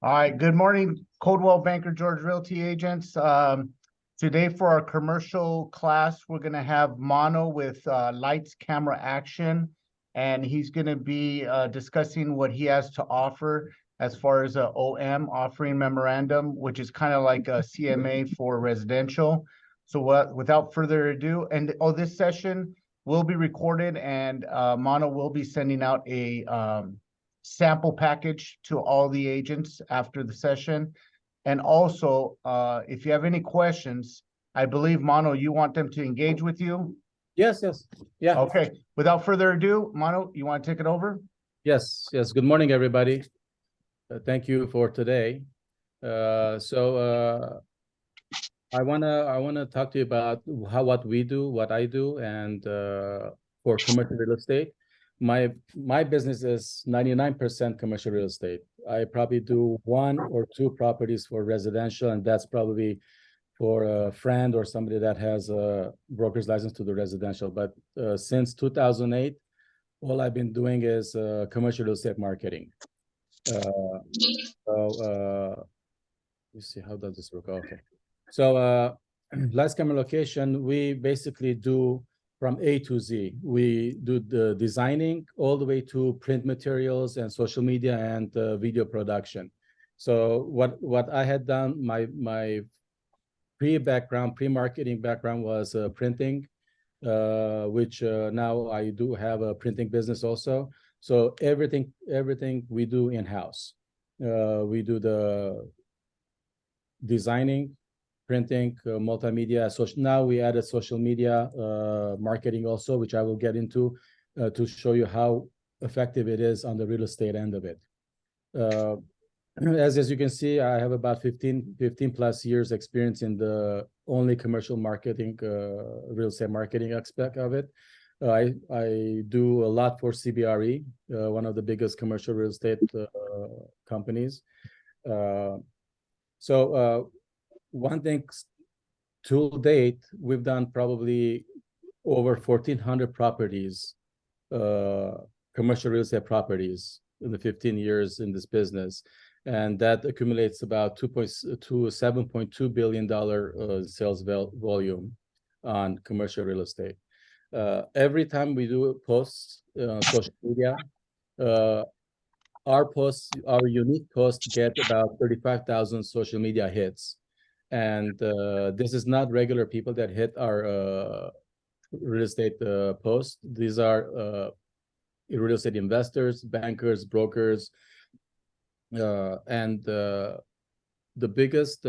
All right, good morning, Coldwell Banker George Realty agents. Today for our commercial class, we're gonna have Mono with lights, camera, action. And he's gonna be discussing what he has to offer as far as a OM, offering memorandum, which is kind of like a CMA for residential. So without further ado, and this session will be recorded and Mono will be sending out a sample package to all the agents after the session. And also, if you have any questions, I believe, Mono, you want them to engage with you? Yes. Yeah. Okay, without further ado, Mono, you want to take it over? Yes. Good morning, everybody. Thank you for today. I wanna talk to you about what we do, what I do, and for commercial real estate. My business is 99% commercial real estate. I probably do 1 or 2 properties for residential, and that's probably for a friend or somebody that has a broker's license to the residential. But since 2008, all I've been doing is commercial real estate marketing. Let's see, how does this work? Okay. So last camera location, we basically do from A to Z. We do the designing all the way to print materials and social media and video production. So what I had done, my pre-marketing background was printing, which now I do have a printing business also. So everything we do in-house. We do the designing, printing, multimedia. So now we added social media marketing also, which I will get into to show you how effective it is on the real estate end of it. As you can see, I have about 15 plus years experience in the only commercial marketing, real estate marketing aspect of it. I do a lot for CBRE, one of the biggest commercial real estate companies. One thing, to date, we've done probably over 1,400 properties, commercial real estate properties in the 15 years in this business. And that accumulates about $7.2 billion sales volume on commercial real estate. Every time we do posts on social media, our unique posts get about 35,000 social media hits. And this is not regular people that hit our real estate posts. These are real estate investors, bankers, brokers, and the biggest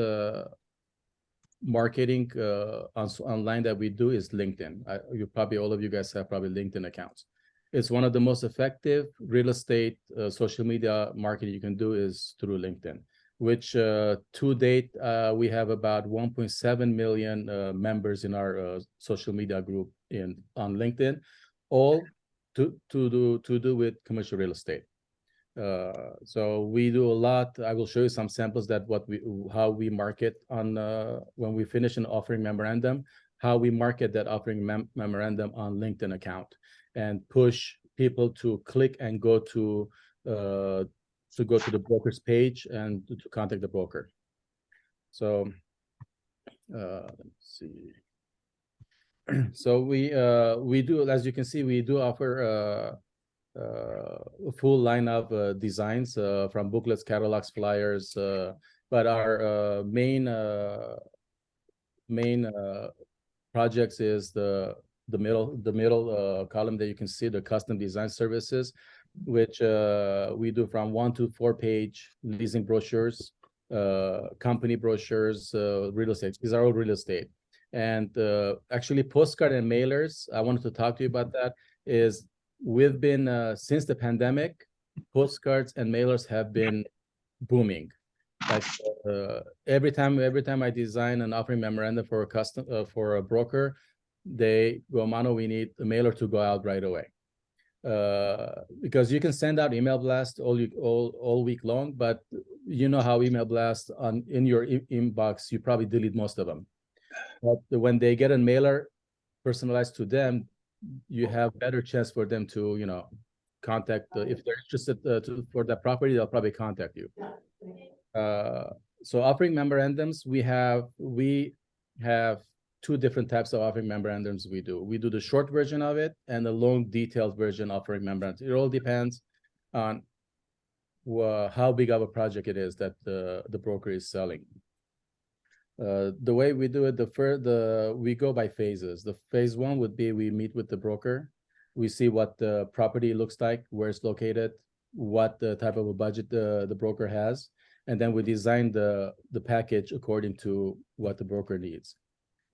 marketing online that we do is LinkedIn. All of you guys have probably LinkedIn accounts. It's one of the most effective real estate social media marketing you can do is through LinkedIn, which to date, we have about 1.7 million members in our social media group on LinkedIn, all to do with commercial real estate. So we do a lot. I will show you some samples that how we market on when we finish an offering memorandum, how we market that offering memorandum on LinkedIn account and push people to click and go to the broker's page and to contact the broker. So let's see. So we do, as you can see, we do offer a full line of designs from booklets, catalogs, flyers, but our main projects is the middle column that you can see, the custom design services, which we do from 1 to 4 page leasing brochures, company brochures, real estate. These are all real estate. And actually postcard and mailers, I wanted to talk to you about that, is we've been, since the pandemic, postcards and mailers have been booming. Like every time I design an offering memorandum for a broker, they go, Mano, we need a mailer to go out right away. Because you can send out email blasts all week long, but you know how email blasts in your inbox, you probably delete most of them. But when they get a mailer personalized to them, you have better chance for them to, contact. If they're interested for that property, they'll probably contact you. So offering memorandums, we have two different types of offering memorandums we do. We do the short version of it and the long detailed version offering memorandums. It all depends on how big of a project it is that the broker is selling. The way we do it, we go by phases. The phase one would be we meet with the broker. We see what the property looks like, where it's located, what the type of a budget the broker has, and then we design the package according to what the broker needs.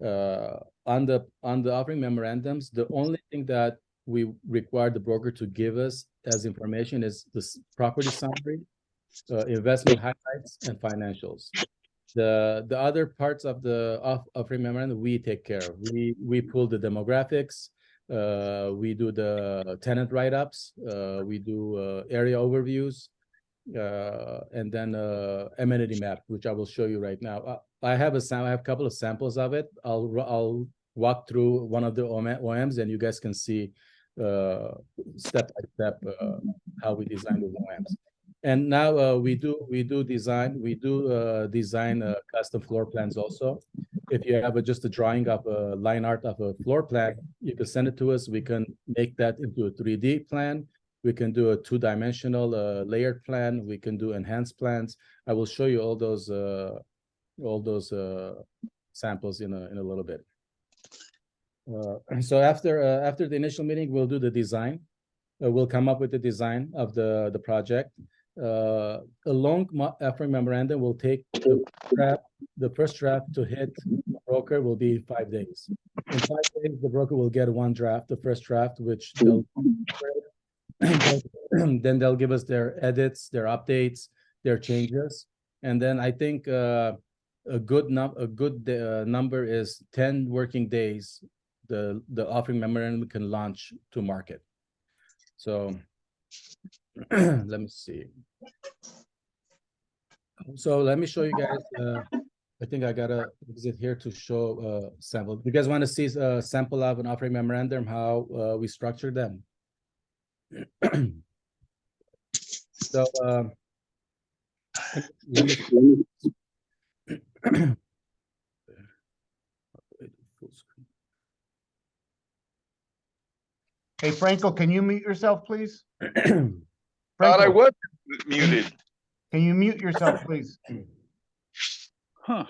On the offering memorandums, the only thing that we require the broker to give us as information is this property summary, investment highlights, and financials. The other parts of the offering memorandum we take care of. We pull the demographics, we do the tenant write-ups, we do area overviews, and then amenity map, which I will show you right now. I have a couple of samples of it. I'll walk through one of the OMs, and you guys can see step by step how we design the OMs. And now we do design custom floor plans also. If you have just a drawing of a line art of a floor plan, you can send it to us. We can make that into a 3D plan. We can do a two-dimensional layered plan. We can do enhanced plans. I will show you all those samples in a little bit. So after the initial meeting, we'll do the design. We'll come up with the design of the project. A long offering memorandum will take the first draft to hit the broker will be 5 days. In 5 days, the broker will get one draft, the first draft, which then they'll give us their edits, their updates, their changes, and then I think a good number is 10 working days. The offering memorandum can launch to market. So let me see. So let me show you guys. I think I gotta exit here to show sample. You guys want to see a sample of an offering memorandum, how we structure them? So let me Hey, Franco, can you mute yourself, please? Thought I Franco, was muted. can you mute yourself, please? Huh.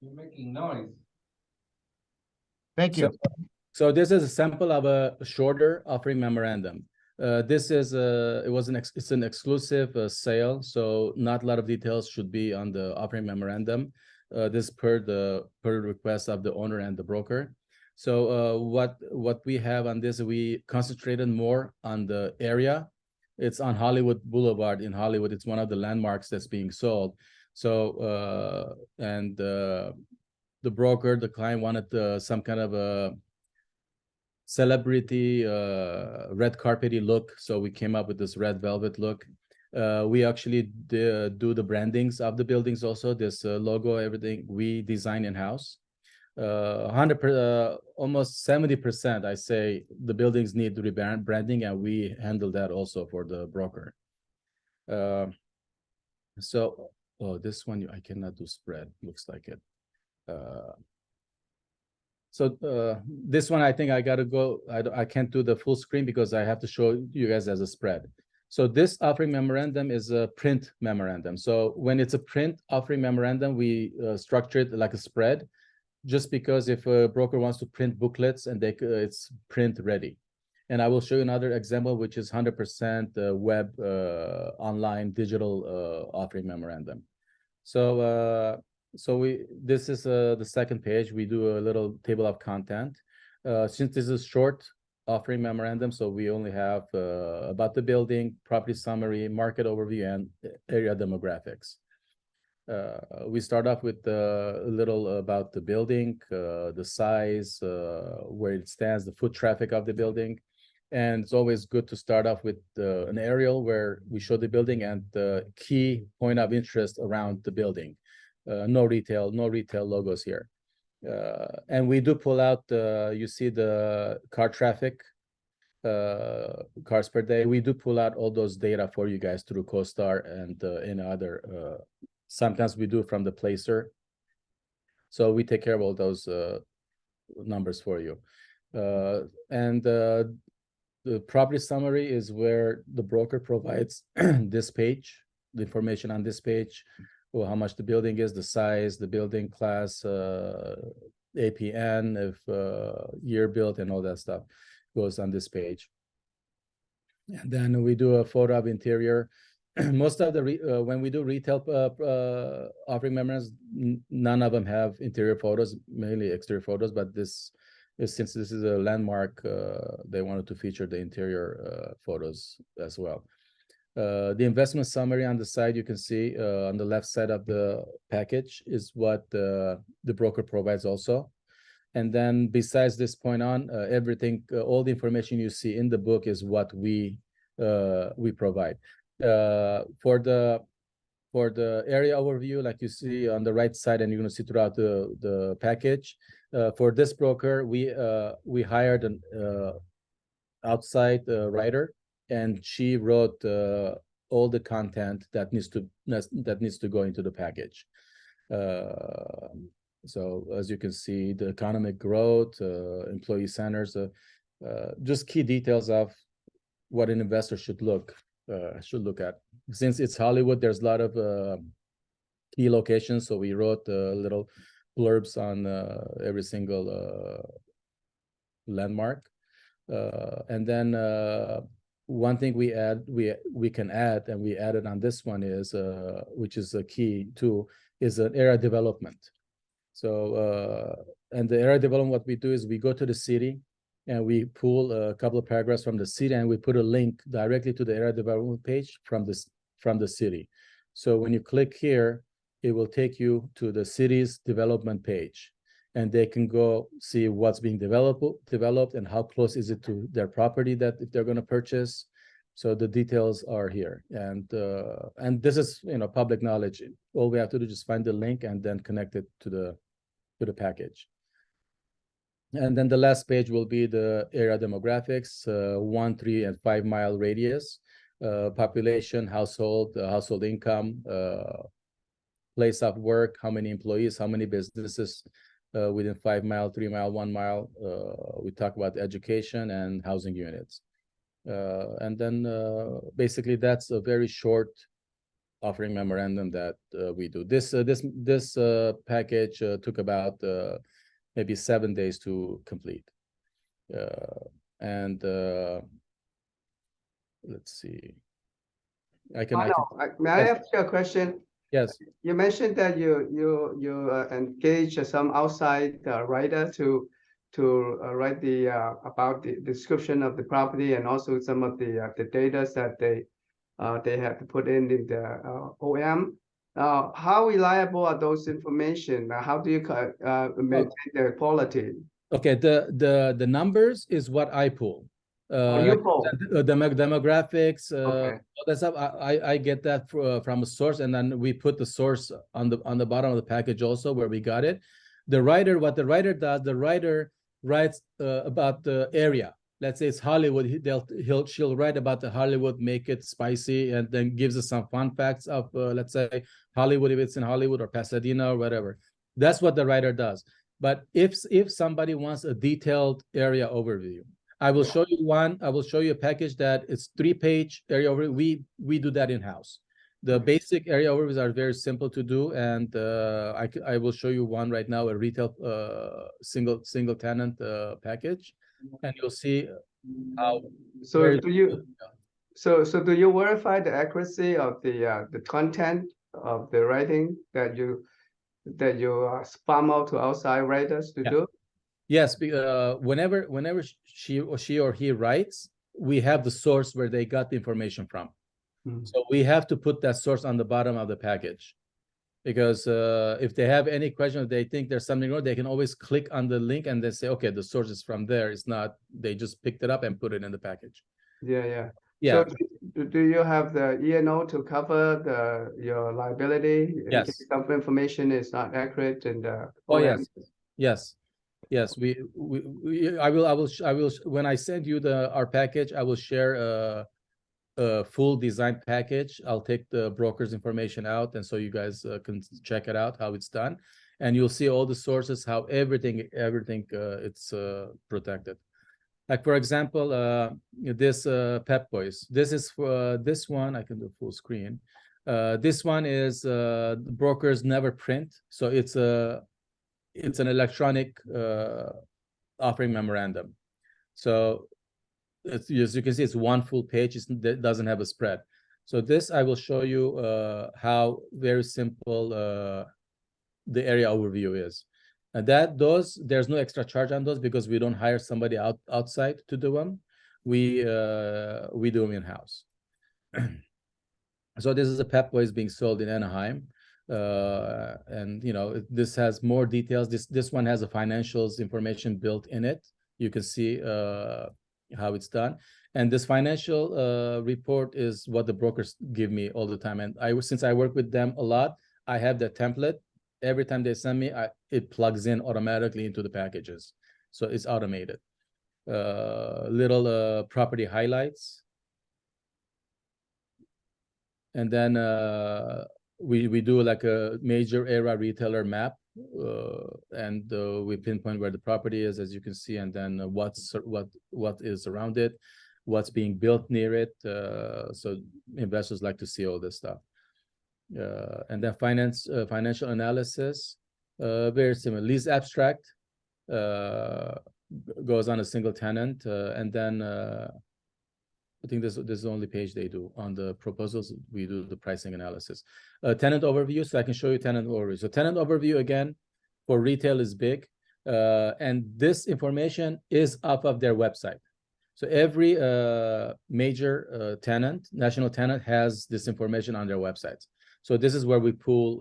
You're making noise. Thank you. So this is a sample of a shorter offering memorandum. This is it's an exclusive sale, so not a lot of details should be on the offering memorandum. This per request of the owner and the broker. So what we have on this, we concentrated more on the area. It's on Hollywood Boulevard in Hollywood. It's one of the landmarks that's being sold. So the broker, the client wanted some kind of a celebrity red carpety look, so we came up with this red velvet look. We actually do the brandings of the buildings also. This logo, everything we design in-house. 100%, almost 70%, I say the buildings need rebranding, and we handle that also for the broker. So, oh, this one I cannot do spread. Looks like it. So this one, I think I gotta go. I can't do the full screen because I have to show you guys as a spread. So this offering memorandum is a print memorandum. So when it's a print offering memorandum, we structure it like a spread, just because if a broker wants to print booklets and it's print ready. And I will show you another example, which is 100% web online digital offering memorandum. So this is the second page. We do a little table of content. Since this is short offering memorandum, so we only have about the building, property summary, market overview, and area demographics. We start off with a little about the building, the size, where it stands, the foot traffic of the building. And it's always good to start off with an aerial where we show the building and the key point of interest around the building. No retail logos here. And we do pull out, you see the car traffic, cars per day. We do pull out all those data for you guys through CoStar and in other Sometimes we do from the placer. So we take care of all those numbers for you. And the property summary is where the broker provides this page, the information on this page, well, how much the building is, the size, the building class, APN, if year built, and all that stuff goes on this page. And then we do a photo of interior. Most of the when we do retail offering memorandums, none of them have interior photos, mainly exterior photos. But this is, since this is a landmark, they wanted to feature the interior photos as well. The investment summary on the side, you can see on the left side of the package is what the broker provides also. And then besides this point on, everything, all the information you see in the book is what we provide. For the area overview, like you see on the right side, and you're going to see throughout the package, for this broker, we hired an outside writer, and she wrote all the content that needs to go into the package. So as you can see, the economic growth, employee centers, just key details of what an investor should look at. Since it's Hollywood, there's a lot of key locations, so we wrote little blurbs on every single landmark. And then one thing we can add, and we added on this one is, which is a key too, is an area development. So and the area development, what we do is we go to the city and we pull a couple of paragraphs from the city, and we put a link directly to the area development page from the city. So when you click here, it will take you to the city's development page, and they can go see what's being developed and how close is it to their property that if they're going to purchase. So the details are here, and this is, you know, public knowledge. All we have to do is just find the link and then connect it to the package. And then the last page will be the area demographics, 1, 3, and 5 mile radius, population, household income, place of work, how many employees, how many businesses within 5 mile, 3 mile, 1 mile. We talk about education and housing units. And then basically that's a very short offering memorandum that we do. This package took about maybe 7 days to complete. And let's see. May I ask you a question? Yes. You mentioned that you engage some outside writer to write the about the description of the property, and also some of the data that they have to put in the OM. How reliable are those information? How do you maintain their quality? Okay, the numbers is what I pull. You pull. The demographics, Okay. all that stuff. I get that from a source, and then we put the source on the bottom of the package also where we got it. The writer, what the writer does, the writer writes about the area. Let's say it's Hollywood. She'll write about the Hollywood, make it spicy, and then gives us some fun facts of let's say Hollywood, if it's in Hollywood or Pasadena or whatever. That's what the writer does. But if somebody wants a detailed area overview, I will show you one. I will show you a package that is 3-page area overview. We do that in-house. The basic area overviews are very simple to do, and I will show you one right now, a retail single tenant package, and you'll see how. So do you do you verify the accuracy of the content of the writing that you spam out to outside writers to do? Yes, whenever she or he writes, we have the source where they got the information from. So we have to put that source on the bottom of the package, because if they have any question, if they think there's something wrong, they can always click on the link and they say, okay, the source is from there. It's not, they just picked it up and put it in the package. Yeah. Yeah. So do you have the E&O to cover your liability? Yes. In case some information is not accurate and Oh, yes. I will when I send you our package, I will share full design package. I'll take the broker's information out, and so you guys can check it out how it's done, and you'll see all the sources, how everything it's protected. Like for example, this Pep Boys. This is for this one. I can do full screen. This one is the brokers never print, so it's an electronic offering memorandum. So it's, as you can see, it's one full page. It doesn't have a spread. So this I will show you how very simple the area overview is. And there's no extra charge on those because we don't hire somebody outside to do them. We do them in-house. So this is a Pep Boys being sold in Anaheim. And you know, this has more details. This one has the financials information built in it. You can see how it's done. And this financial report is what the brokers give me all the time. And since I work with them a lot, I have the template. Every time they send me, it plugs in automatically into the packages. So it's automated. Little property highlights. And then we do like a major area retailer map, and we pinpoint where the property is, as you can see, and then what is around it, what's being built near it. So investors like to see all this stuff. And then financial analysis, very similar. Lease abstract goes on a single tenant, and then I think this is the only page they do. On the proposals, we do the pricing analysis. Tenant overview, so I can show you tenant overview. So tenant overview, again, for retail is big. And this information is off of their website. So every major tenant, national tenant, has this information on their websites. So this is where we pull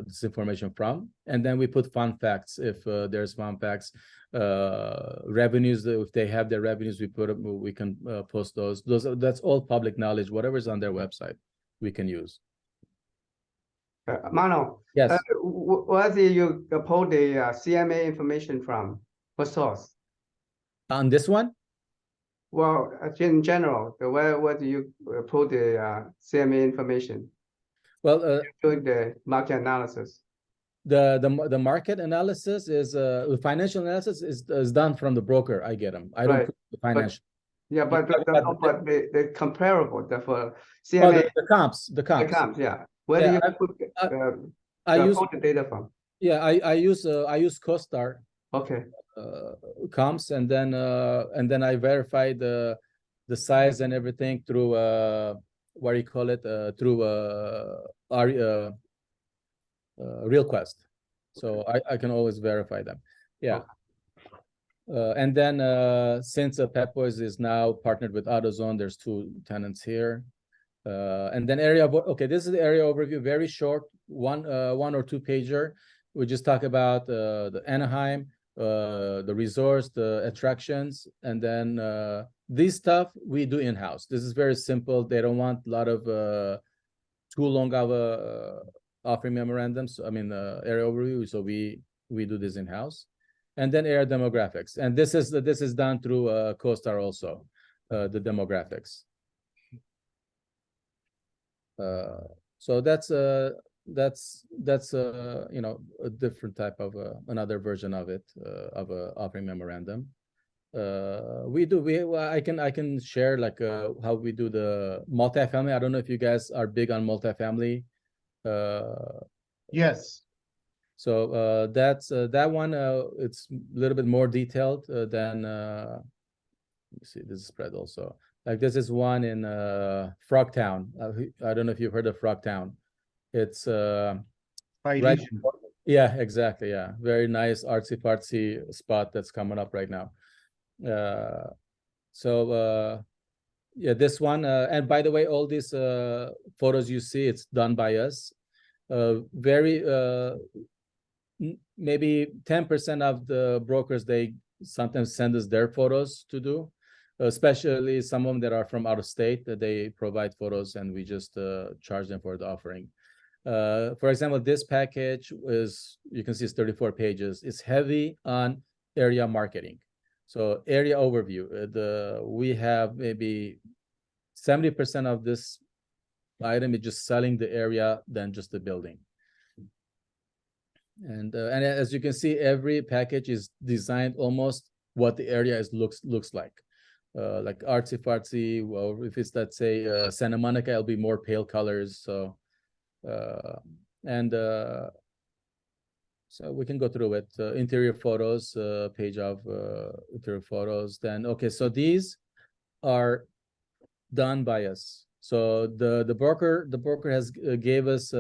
this information from. And then we put fun facts if there's fun facts. Revenues, if they have their revenues, we can post those. That's all public knowledge. Whatever's on their website, we can use. Mano, Yes. where do you pull the CMA information from? What source? On this one? Well, in general, where do you pull the CMA information? Well, Doing the market analysis. the market analysis is the financial analysis is done from the broker. I get them. I don't Right. put the financial. Yeah, but the comparable, for Oh, CMA, the comps. the comps, yeah. Where Yeah, do you put I use pull the data from? yeah I use CoStar Okay. comps, and then I verify the size and everything through what do you call it, through RealQuest. So I can always verify them. Yeah. And then since Pep Boys is now partnered with AutoZone, there's 2 tenants here. And then okay, this is the area overview, very short, one or 2 pager. We just talk about the Anaheim, the resorts, the attractions, and then this stuff we do in-house. This is very simple. They don't want a lot of too long of offering memorandums. I mean, area overview. So we do this in-house, and then area demographics. And this is done through CoStar also, the demographics. So that's you know, a different type of another version of it, of a offering memorandum. I can share like how we do the multifamily. I don't know if you guys are big on multifamily. Yes. So that's that one. It's a little bit more detailed than. Let me see this spread also. Like this is one in Frogtown. I don't know if you've heard of Frogtown. It's right. Yeah, exactly. Yeah, very nice artsy-fartsy spot that's coming up right now. So yeah, this one. And by the way, all these photos you see, it's done by us. Very maybe 10% of the brokers, they sometimes send us their photos to do. Especially some of them that are from out of state, that they provide photos and we just charge them for the offering. For example, this package is, you can see it's 34 pages. It's heavy on area marketing. So area overview, we have maybe 70% of this item is just selling the area than just the building. And as you can see, every package is designed almost what the area looks like artsy fartsy. Well, if it's, let's say, Santa Monica, it'll be more pale colors. So so we can go through it. Interior photos, page of interior photos. Then okay, so these are done by us. So the broker has gave us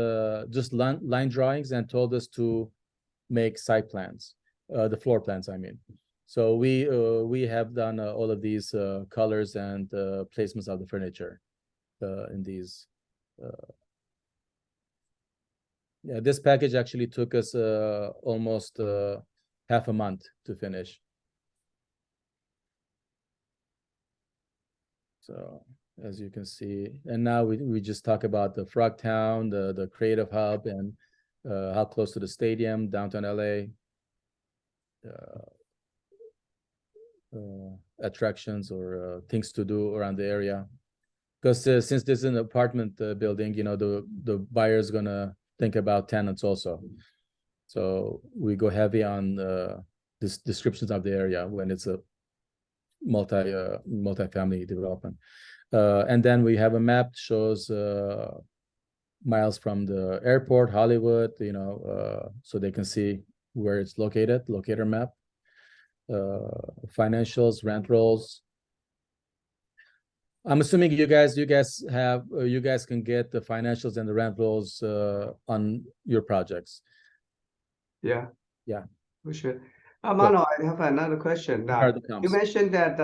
just line drawings and told us to make site plans, the floor plans, I mean. So we have done all of these colors and placements of the furniture in these. Yeah, this package actually took us almost half a month to finish. So as you can see, and now we just talk about the Frogtown, the Creative Hub, and how close to the stadium, downtown LA. Attractions or things to do around the area, because since this is an apartment building, you know, the buyer's gonna think about tenants also. So we go heavy on this descriptions of the area when it's a multi-family development. And then we have a map that shows miles from the airport, Hollywood, you know, so they can see where it's located, locator map, financials, rent rolls. I'm assuming you guys have you guys can get the financials and the rent rolls on your projects. Yeah. Yeah. We should. Mano, I have another question. You mentioned that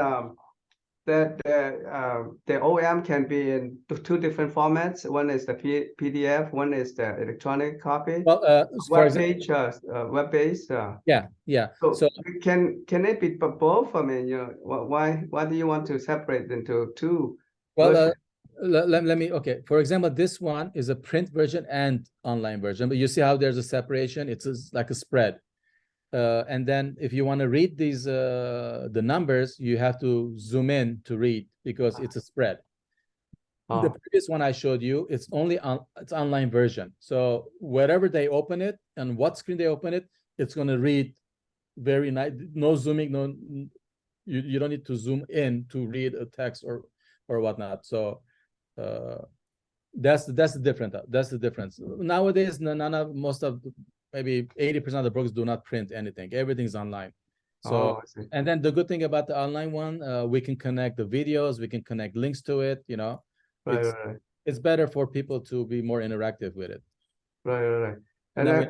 the OEM can be in two different formats. One is the PDF, one is the electronic copy. Well, web-based. Yeah. So can it be both? I mean, you know, why do you want to separate into two? Well, let me. Okay, for example, this one is a print version and online version, but you see how there's a separation. It's like a spread. And then if you want to read these the numbers, you have to zoom in to read because it's a spread. The previous one I showed you, it's only it's online version. So wherever they open it and what screen they open it, it's going to read very nice. No zooming, no, you don't need to zoom in to read a text or whatnot. So that's the difference. That's the difference. Nowadays, most of maybe 80% of the brokers do not print anything. Everything's online. So and then the good thing about the online one, we can connect the videos, we can connect links to it. You know, it's better for people to be more interactive with it. Right. And then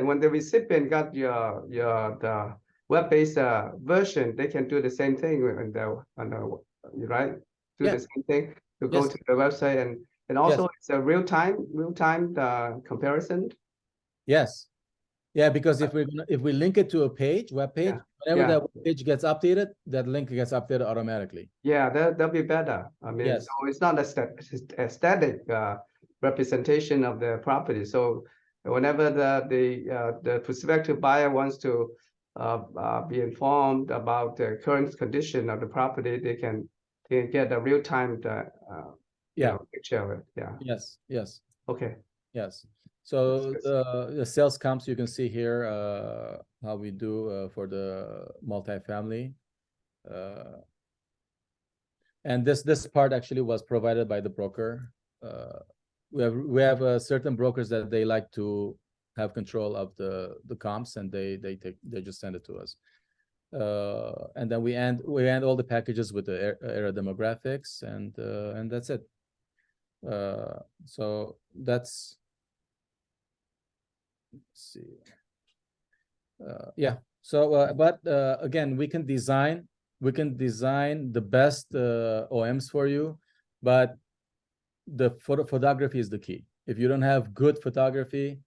when the recipient got the web-based version, they can do the same thing on the right? Do the same thing to go to the website and also it's a real-time comparison. Yes. Yeah, because if we link it to a web page, whenever that web page gets updated, that link gets updated automatically. Yeah, that'll be better. I mean, so it's not a static representation of the property. So whenever the prospective buyer wants to be informed about the current condition of the property, they can get a real-time picture of it. Yeah. Yes. Okay. Yes. So the sales comps you can see here how we do for the multifamily, and this part actually was provided by the broker. We have certain brokers that they like to have control of the comps, and they just send it to us, and then we end all the packages with the area demographics, and that's it. So that's. Let's see. So but again, we can design the best OMs for you, but the photography is the key. If you don't have good photography,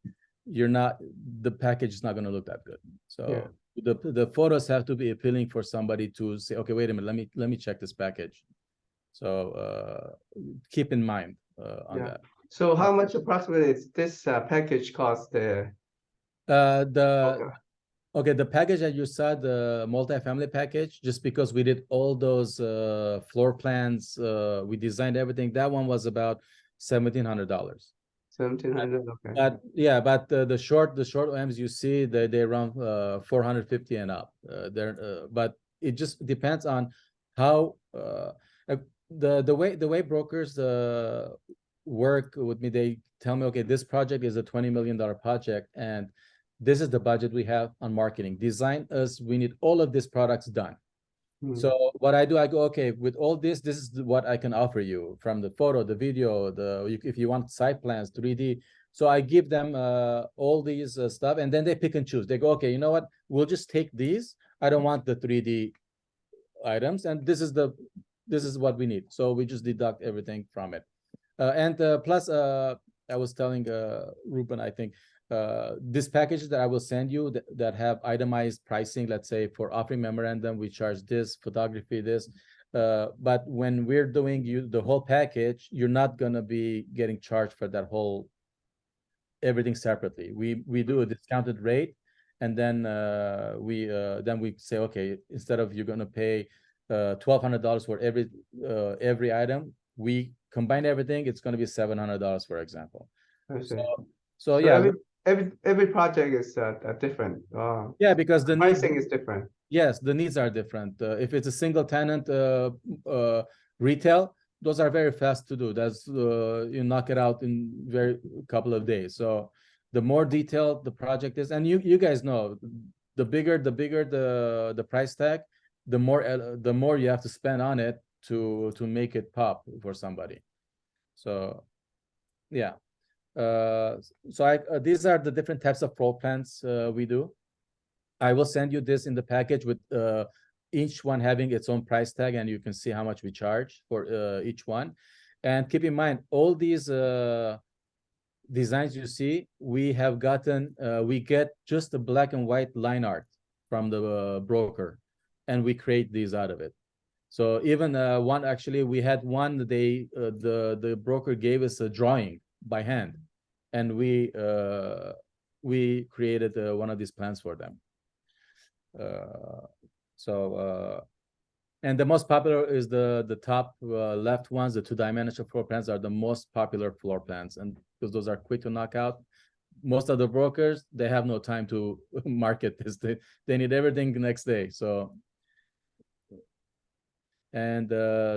the package is not going to look that good. So the photos have to be appealing for somebody to say, okay, wait a minute, let me check this package. So keep in mind on that. So how much approximately is this package cost? Okay, the package that you saw, the multifamily package, just because we did all those floor plans, we designed everything. That one was about $1,700. 1,700, okay. But yeah, but the short OMs you see, they run 450 and up. But it just depends on how the way brokers work with me. They tell me, okay, this project is a $20 million project, and this is the budget we have on marketing. Design us, we need all of these products done. Hmm. So what I do, I go, okay, with all this is what I can offer you, from the photo, the video, if you want site plans, 3D. So I give them all these stuff, and then they pick and choose. They go, okay, you know what? We'll just take these. I don't want the 3D items, and this is what we need. So we just deduct everything from it. And plus, I was telling Ruben, I think, these packages that I will send you that have itemized pricing, let's say for offering memorandum, we charge this, photography, this. But when we're doing the whole package, you're not gonna be getting charged for that whole everything separately. We do a discounted rate, and then we say, okay, instead of you're gonna pay $1,200 for every item, we combine everything, it's gonna be $700, for example. I see. So So yeah, every project is different. yeah, because the Pricing is different. yes, the needs are different. If it's a single tenant retail, those are very fast to do. That's you knock it out in very couple of days. So the more detailed the project is, and you guys know, the bigger the price tag, the more you have to spend on it to make it pop for somebody. So yeah. These are the different types of floor plans we do. I will send you this in the package with each one having its own price tag, and you can see how much we charge for each one. And keep in mind, all these designs you see, we have gotten, we get just the black and white line art from the broker, and we create these out of it. So even one, actually, we had one, the broker gave us a drawing by hand, and we created one of these plans for them. And the most popular is the top left ones. The 2-dimensional floor plans are the most popular floor plans, and because those are quick to knock out. Most of the brokers, they have no time to market this. They need everything the next day. So, and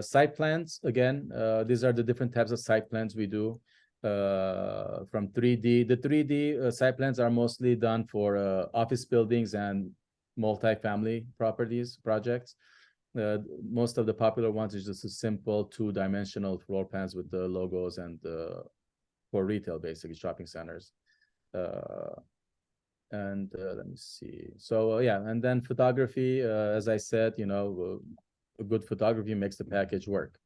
site plans, again, these are the different types of site plans we do. From 3D, the 3D site plans are mostly done for office buildings and multifamily projects. Most of the popular ones is just a simple 2-dimensional floor plans with the logos and for retail, basically shopping centers. And let me see. So yeah, and then photography, as I said, you know, a good photography makes the package work.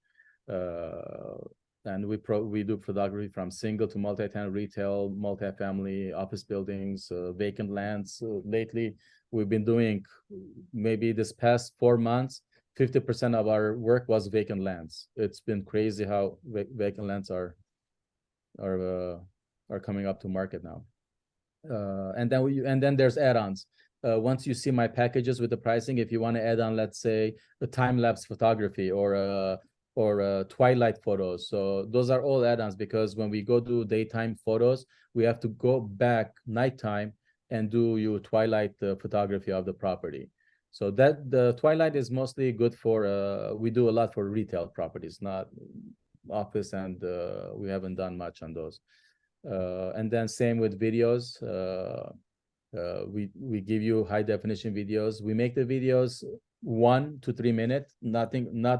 And we do photography from single to multi-tenant retail, multifamily, office buildings, vacant lands. Lately, we've been doing, maybe this past 4 months, 50% of our work was vacant lands. It's been crazy how vacant lands are coming up to market now. And then there's add-ons. Once you see my packages with the pricing, if you want to add on, let's say, a time-lapse photography or twilight photos. So those are all add-ons, because when we go do daytime photos, we have to go back nighttime and do your twilight photography of the property. So that the twilight is mostly good for, we do a lot for retail properties, not office, and we haven't done much on those. And then same with videos. We give you high definition videos. We make the videos 1 to 3 minutes, not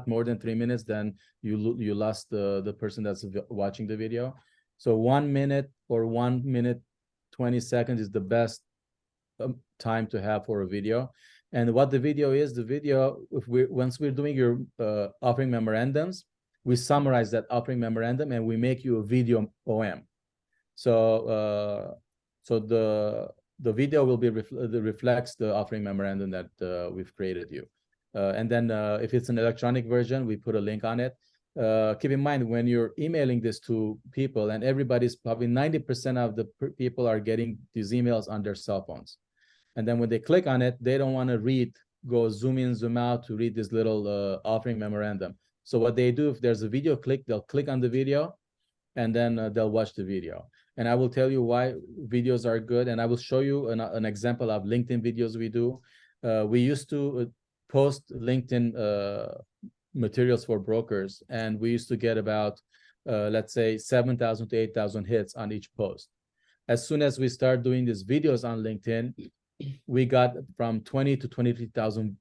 more than 3 minutes, then you lost the person that's watching the video. So 1 minute or 1 minute 20 seconds is the best time to have for a video. And what the video is, once we're doing your offering memorandums, we summarize that offering memorandum and we make you a video OM. So the video will be reflects the offering memorandum that we've created you. And then if it's an electronic version, we put a link on it. Keep in mind, when you're emailing this to people, and everybody's probably 90% of the people are getting these emails on their cell phones. And then when they click on it, they don't want to go zoom in, zoom out to read this little offering memorandum. So what they do, if there's a video click, they'll click on the video, and then they'll watch the video. And I will tell you why videos are good. And I will show you an example of LinkedIn videos we do. We used to post LinkedIn materials for brokers, and we used to get about, let's say, 7,000 to 8,000 hits on each post. As soon as we start doing these videos on LinkedIn, we got from 20 to 23,000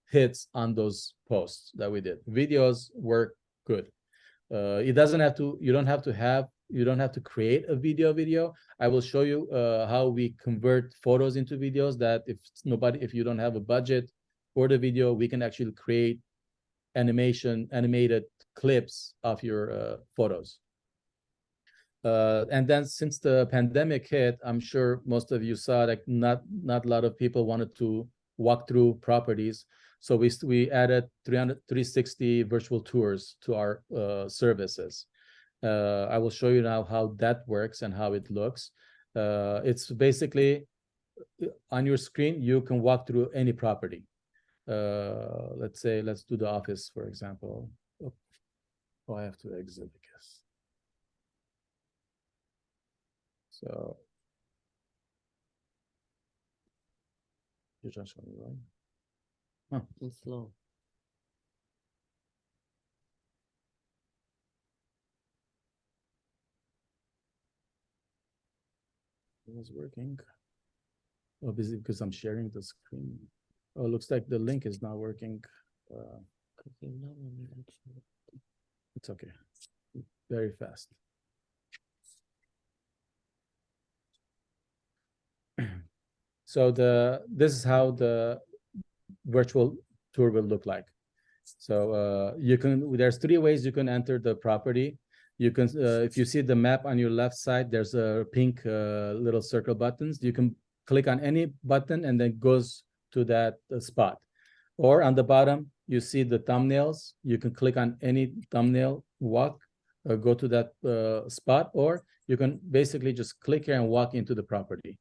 hits on those posts that we did. Videos work good. It doesn't have to, you don't have to create a video. I will show you how we convert photos into videos, that if you don't have a budget for the video, we can actually create animated clips of your photos. And then since the pandemic hit, I'm sure most of you saw that not a lot of people wanted to walk through properties. So we added 360 virtual tours to our services. I will show you now how that works and how it looks. It's basically on your screen, you can walk through any property. Let's do the office, for example. Oh, I have to exit, I guess. So you're just showing me, right? Huh. It's slow. It was working. Oh, busy because I'm sharing the screen. Oh, looks like the link is not working. It's okay. Very fast. So this is how the virtual tour will look like. So there's 3 ways you can enter the property. You can, if you see the map on your left side, there's a pink little circle buttons. You can click on any button and then goes to that spot. Or on the bottom, you see the thumbnails. You can click on any thumbnail, walk, or go to that spot, or you can basically just click here and walk into the property.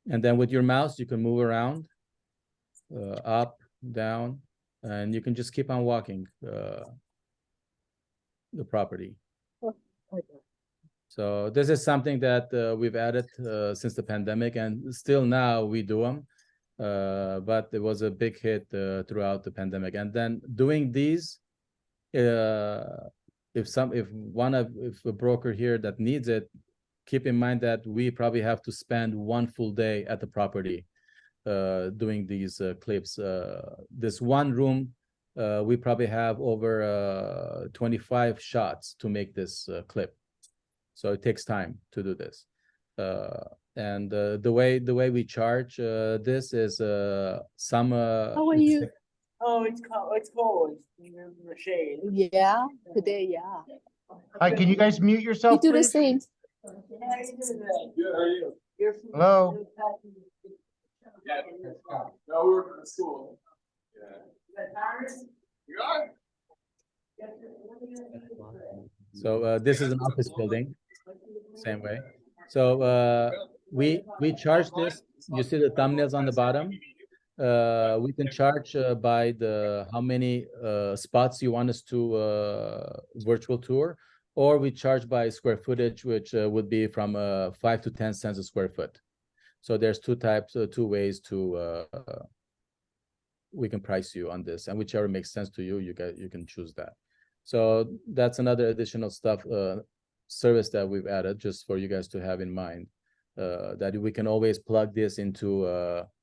And then with your mouse, you can move around, up, down, and you can just keep on walking the property. So this is something that we've added since the pandemic, and still now we do them. But it was a big hit throughout the pandemic. And then doing these, if a broker here that needs it, keep in mind that we probably have to spend 1 full day at the property doing these clips. This one room, we probably have over 25 shots to make this clip. So it takes time to do this. And the way we charge this is some. How are you? Oh, it's cold. In the shade. Yeah, today, yeah. Hi, can you guys mute You yourself, do the please? same. Good, how are you? Hello? Yeah. No, we were in school. Yeah. You are? So this is an office building, same way. So we charge this. You see the thumbnails on the bottom. We can charge by how many spots you want us to virtual tour, or we charge by square footage, which would be from 5 to 10 cents a square foot. So there's 2 ways to we can price you on this, and whichever makes sense to you, you can choose that. So that's another additional service that we've added just for you guys to have in mind, that we can always plug this into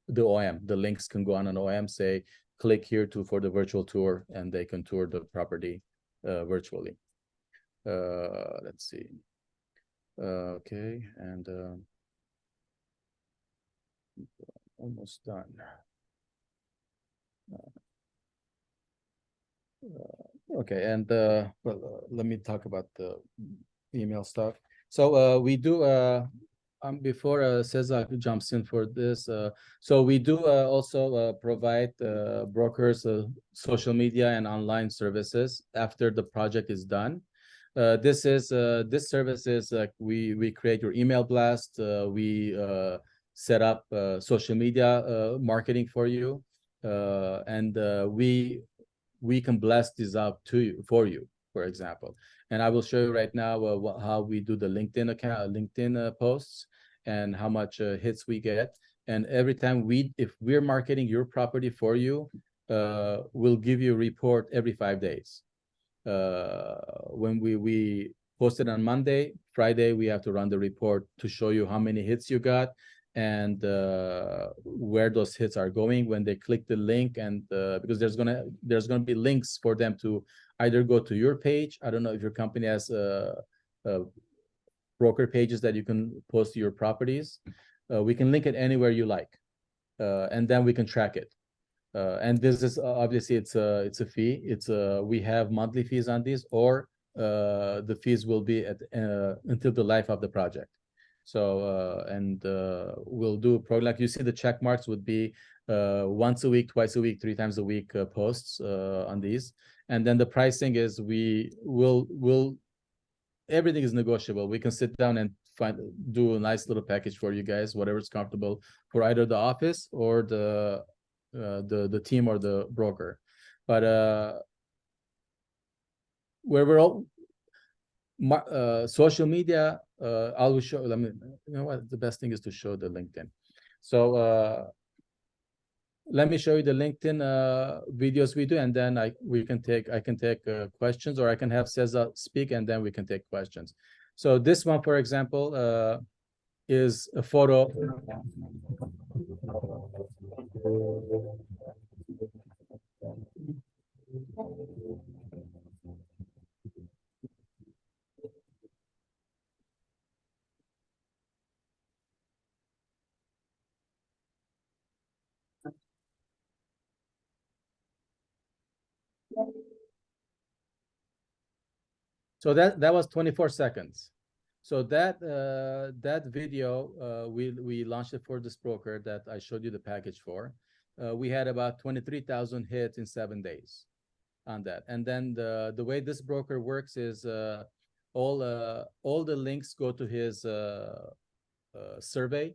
the OM. The links can go on an OM, say, click here for the virtual tour, and they can tour the property virtually. Let's see. Okay, and almost done. Okay, and let me talk about the email stuff. So we do before Cesar jumps in for this, so we do also provide brokers social media and online services after the project is done. This service is like we create your email blast, we set up social media marketing for you, and we can blast this out to you for you, for example. And I will show you right now how we do the LinkedIn account, LinkedIn posts, and how much hits we get. And every time if we're marketing your property for you, we'll give you a report every 5 days. When we post it on Monday, Friday, we have to run the report to show you how many hits you got and where those hits are going when they click the link. And because there's gonna be links for them to either go to your page. I don't know if your company has broker pages that you can post your properties. We can link it anywhere you like, and then we can track it. And this is obviously it's a fee. We have monthly fees on these, or the fees will be at until the life of the project. So we'll do like you see the check marks would be once a week, twice a week, 3 times a week posts on these. And then the pricing is we'll everything is negotiable. We can sit down and do a nice little package for you guys, whatever's comfortable for either the office or the team or the broker. But where we're all social media, I will show. Let me. You know what? The best thing is to show the LinkedIn. So let me show you the LinkedIn videos we do, and then I can take questions, or I can have Cesar speak, and then we can take questions. So this one, for example, is a photo. So that was 24 seconds. So that video we launched it for this broker that I showed you the package for. We had about 23,000 hits in 7 days on that. And then the way this broker works is all the links go to his survey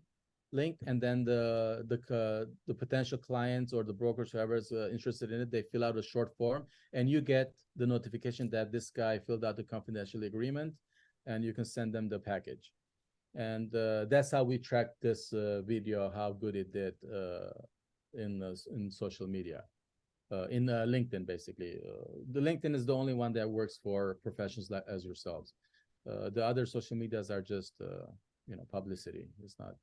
link, and then the potential clients or the brokers, whoever is interested in it, they fill out a short form, and you get the notification that this guy filled out the confidential agreement, and you can send them the package. And that's how we track this video, how good it did in social media, in LinkedIn, basically. The LinkedIn is the only one that works for professionals like as yourselves. The other social medias are just publicity. It's not.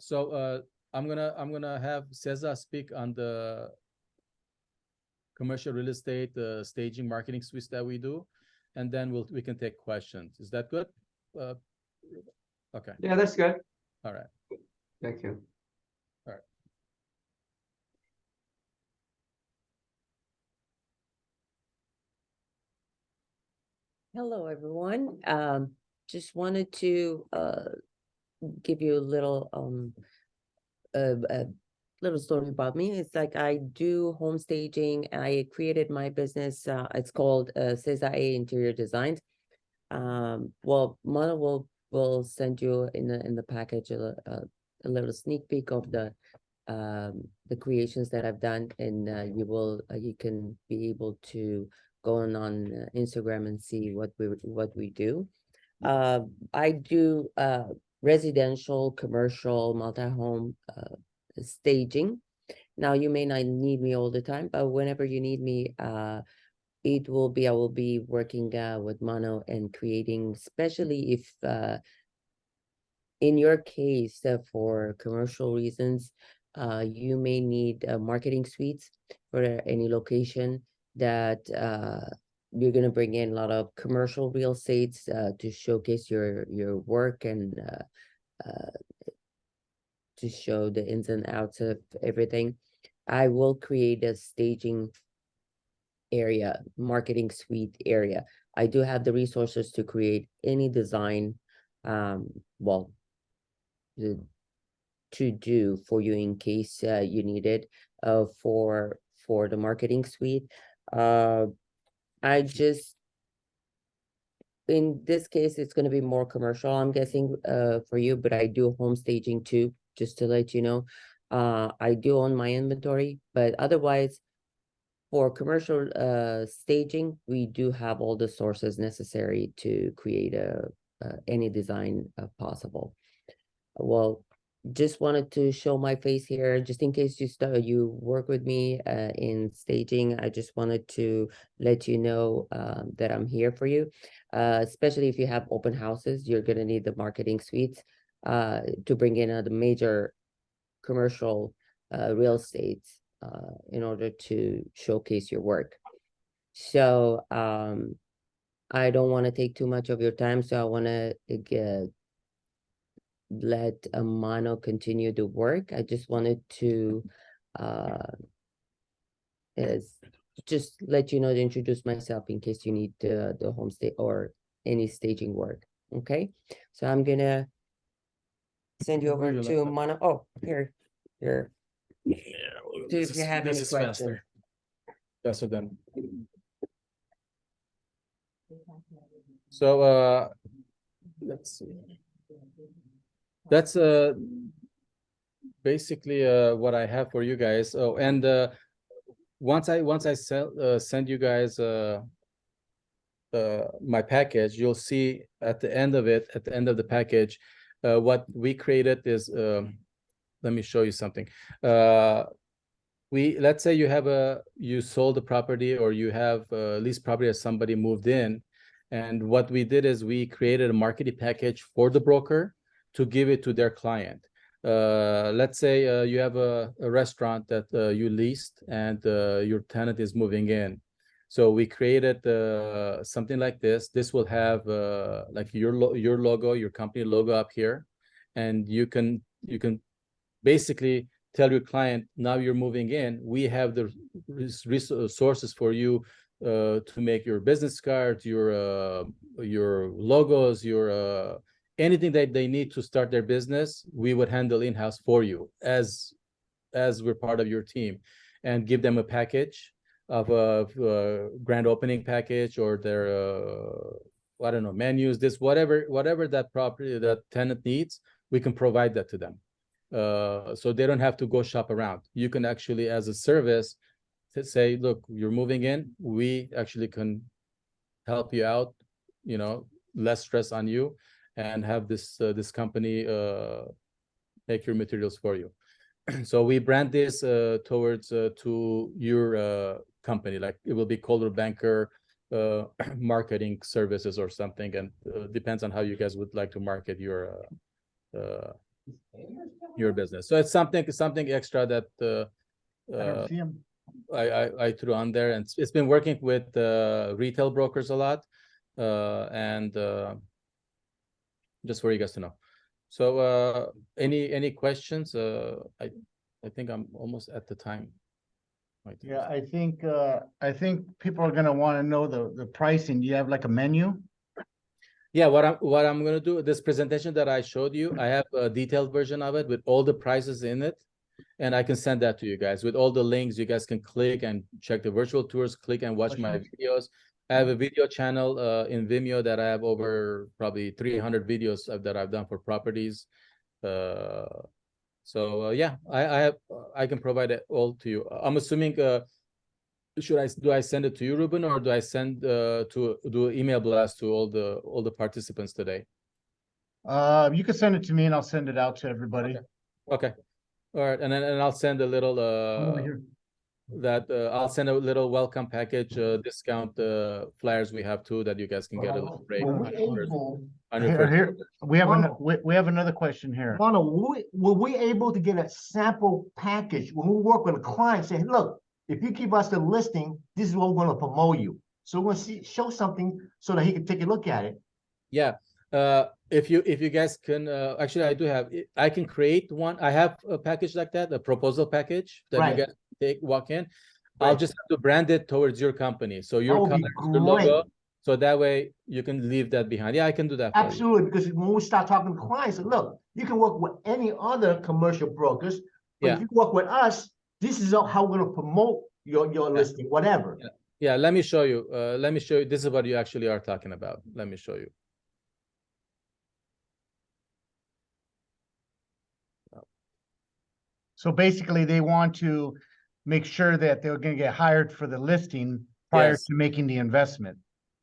So I'm gonna have Cesar speak on the commercial real estate staging marketing suites that we do, and then we can take questions. Is that good? Okay. Yeah, that's good. All right. Thank you. All right. Hello, everyone. Just wanted to give you a little story about me. It's like I do home staging. I created my business. It's called Cesar A Interior Designs. Well, Mona will send you in the package a little sneak peek of the creations that I've done, and you can be able to go on Instagram and see what we do. I do residential, commercial, multi-home staging. Now, you may not need me all the time, but whenever you need me, I will be working with Mono and creating, especially if in your case, for commercial reasons, you may need marketing suites for any location that you're going to bring in a lot of commercial real estate to showcase your work and to show the ins and outs of everything. I will create a staging area, marketing suite area. I do have the resources to create any design, well, to do for you in case you need it for the marketing suite. I just in this case, it's gonna be more commercial, I'm guessing, for you, but I do home staging too, just to let you know. I do own my inventory, but otherwise, for commercial staging, we do have all the sources necessary to create any design possible. Well, just wanted to show my face here, just in case you work with me in staging. I just wanted to let you know that I'm here for you. Especially if you have open houses, you're gonna need the marketing suites to bring in the major commercial real estate in order to showcase your work. So I don't want to take too much of your time, so I want to let Mano continue the work. I just wanted to just let you know to introduce myself in case you need the home state or any staging work. Okay, so I'm gonna send you over to Mano. Oh, here. See if you have any questions. Faster than. So let's see. That's basically what I have for you guys. Oh, and once I send you guys my package, you'll see at the end of it, at the end of the package, what we created is let me show you something. Let's say you sold the property, or you have leased property as somebody moved in, and what we did is we created a marketing package for the broker to give it to their client. Let's say you have a restaurant that you leased, and your tenant is moving in. So we created something like this. This will have like your logo, your company logo up here, and you can basically tell your client, now you're moving in, we have the resources for you to make your business cards, your logos, your anything that they need to start their business, we would handle in-house for you as we're part of your team, and give them a package of a grand opening package, or their I don't know, menus, this whatever that property, that tenant needs, we can provide that to them. So they don't have to go shop around. You can actually, as a service, to say, look, you're moving in, we actually can help you out, less stress on you, and have this company make your materials for you. So we brand this towards to your company, like it will be Coldwell Banker marketing services or something, and depends on how you guys would like to market your business. So it's something extra that I threw on there, and it's been working with retail brokers a lot, and just for you guys to know. So any questions? I think I'm almost at the time. Yeah, I think people are gonna want to know the pricing. Do you have like a menu? Yeah, what I'm gonna do, this presentation that I showed you, I have a detailed version of it with all the prices in it, and I can send that to you guys with all the links. You guys can click and check the virtual tours, click and watch my videos. I have a video channel in Vimeo that I have over probably 300 videos that I've done for properties. So yeah, I can provide it all to you. I'm assuming do I send it to you, Ruben, or do I send to do an email blast to all the participants today? You can send it to me, and I'll send it out to everybody. Okay. All right, and I'll send a little I'll send a little welcome package discount flyers we have too, that you guys can get a little break. Here, we have another question here. Mona, were we able to get a sample package when we work with a client? Say, look, if you keep us the listing, this is what we're going to promote you. So we're going to show something so that he can take a look at it. Yeah. If you guys can, actually I can create one. I have a package like that, a proposal package that you guys walk in. I'll just have to brand it towards your company. So your logo, so that way you can leave that behind. Yeah, I can do that. Absolutely, because when we start talking to clients, look, you can work with any other commercial brokers, but if you work with us, this is how we're going to promote your listing, whatever. Yeah, let me show you. Let me show you. This is what you actually are talking about. Let me show you. So basically, they want to make sure that they're gonna get hired for the listing prior Yes. to making the investment.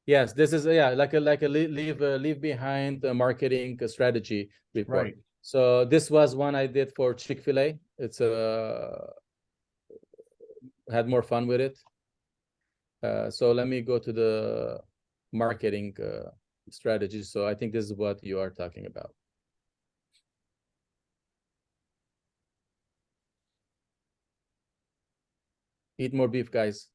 Yes, this is like a leave behind marketing strategy report. Right. So this was one I did for Chick-fil-A. It's had more fun with it. So let me go to the marketing strategy. So I think this is what you are talking about. Eat more beef, guys.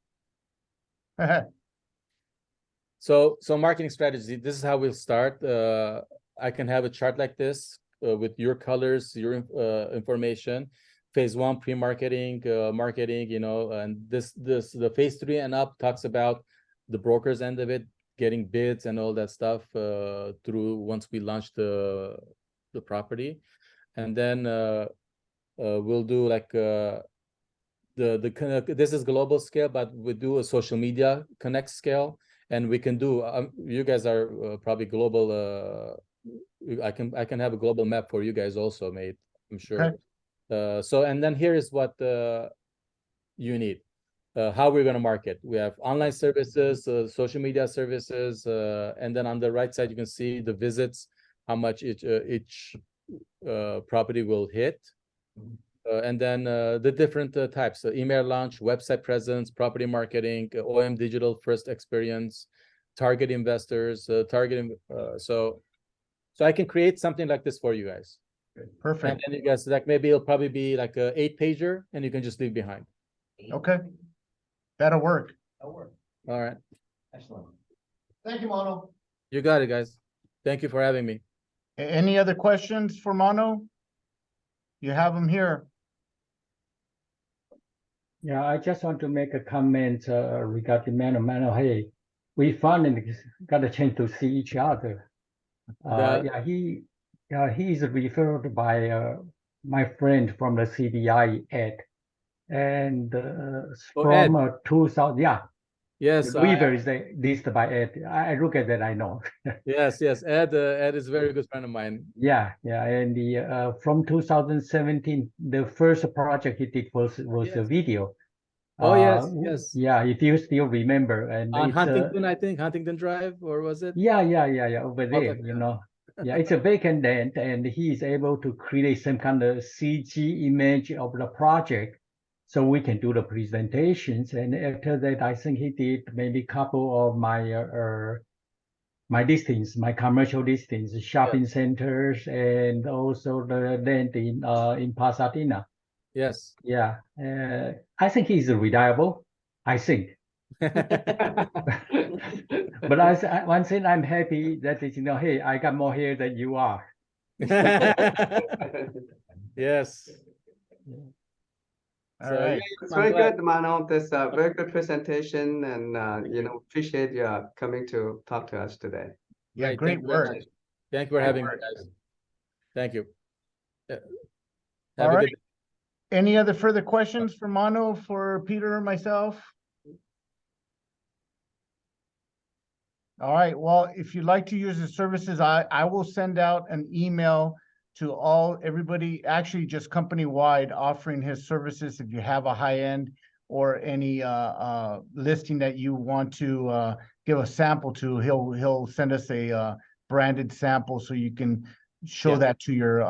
So marketing strategy, this is how we'll start. I can have a chart like this with your colors, your information. Phase 1, pre-marketing, marketing, and the phase 3 and up talks about the broker's end of it, getting bids and all that stuff through once we launch the property. And then we'll do like this is global scale, but we do a social media connect scale. And we can do, you guys are probably global. I can have a global map for you guys also, mate. I'm sure. Okay. So, and then here is what you need. How we're going to market. We have online services, social media services, and then on the right side, you can see the visits, how much each property will hit. And then the different types, email launch, website presence, property marketing, OM digital first experience, target investors, so I can create something like this for you guys. Perfect. And then you guys, like maybe it'll probably be like a 8-pager and you can just leave behind. Okay. That'll work. That'll work. All right. Excellent. Thank you, Mono. You got it, guys. Thank you for having me. Any other questions for Mono? You have them here. Yeah, I just want to make a comment regarding Mano. Hey, we finally got a chance to see each other. He is referred by my friend from the CDI, Ed, and from Ed. 2000. Yeah, Yes, Weaver is listed by Ed. I look at that, I know. yes. Ed is a very good friend of mine. Yeah, and the from 2017, the first project he did was a video. Oh, yes. Yeah, if you still remember, and On it's Huntington, I think Huntington Drive, or was it? yeah, over there, Okay. Yeah, it's a vacant land, and he is able to create some kind of CG image of the project, so we can do the presentations. And after that, I think he did maybe a couple of my listings, my commercial listings, shopping centers, and also the land in Pasadena. Yes. Yeah, I think he's reliable. I think. But one thing I'm happy that is, hey, I got more hair than you are. Yes. All right. It's very good, Mano. This very good presentation, and appreciate you coming to talk to us today. Yeah, Right, great thank you very work. much. Thank you for having me, guys. Thank you. Have All a right. good day. Any other further questions for Mono, for Peter or myself? All right, well, if you'd like to use the services, I will send out an email to everybody, actually just company-wide, offering his services. If you have a high-end or any listing that you want to give a sample to, he'll send us a branded sample so you can show that to your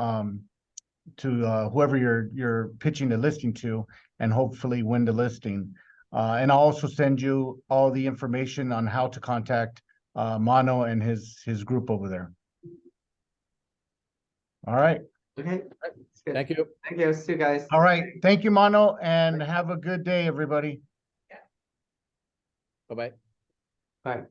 whoever you're pitching the listing to, and hopefully win the listing. And I'll also send you all the information on how to contact Mono and his group over there. All right. Okay. Thank you. Thank you. See you guys. All right. Thank you, Mono, and have a good day, everybody. Bye-bye. Bye.